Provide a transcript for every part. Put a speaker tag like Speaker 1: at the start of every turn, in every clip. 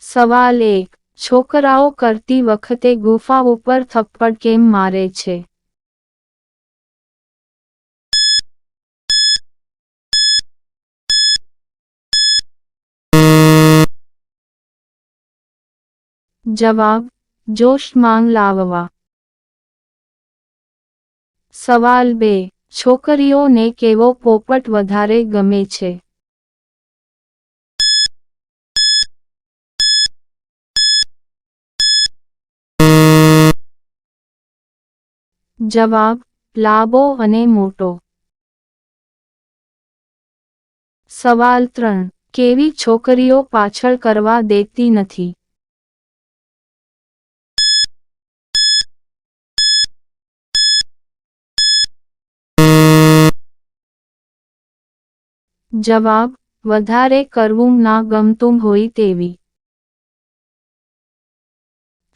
Speaker 1: સવાલ 1. છોકરાઓ કરતી વખતે ગુફા ઉપર થપ્પડ કેમ મારે છે? જવાબ: જોશમાં લાવવા. સવાલ 2. છોકરીઓને કેવો પોપટ વધારે ગમે છે? જવાબ: લાંબો અને મોટો. સવાલ 3. કેવી છોકરીઓ પાછળ કરવા દેતી નથી? જવાબ: વધારે કરવું ના ગમતું હોય તેવી.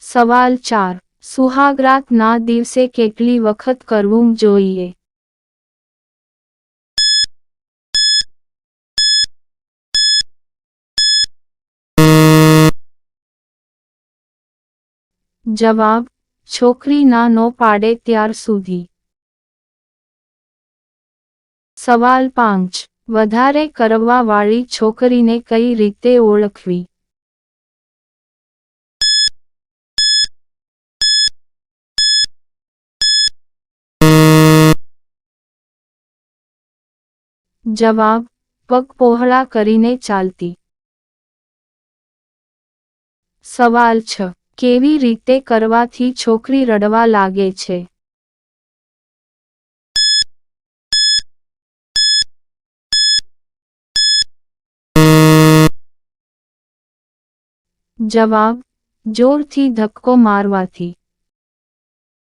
Speaker 1: સવાલ 4. સુહાગરાત ના દિવસે કેટલી વખત કરવું જોઈએ? જવાબ: છોકરી ના નો પાડે ત્યાર સુધી. સવાલ 5. વધારે કરવા વાળી છોકરીને કઈ રીતે ઓળખવી? જવાબ: પગ પહોળા કરીને ચાલતી. સવાલ 6. કેવી રીતે કરવાથી છોકરી રડવા લાગે છે? જવાબ: જોરથી ધક્કો મારવાથી.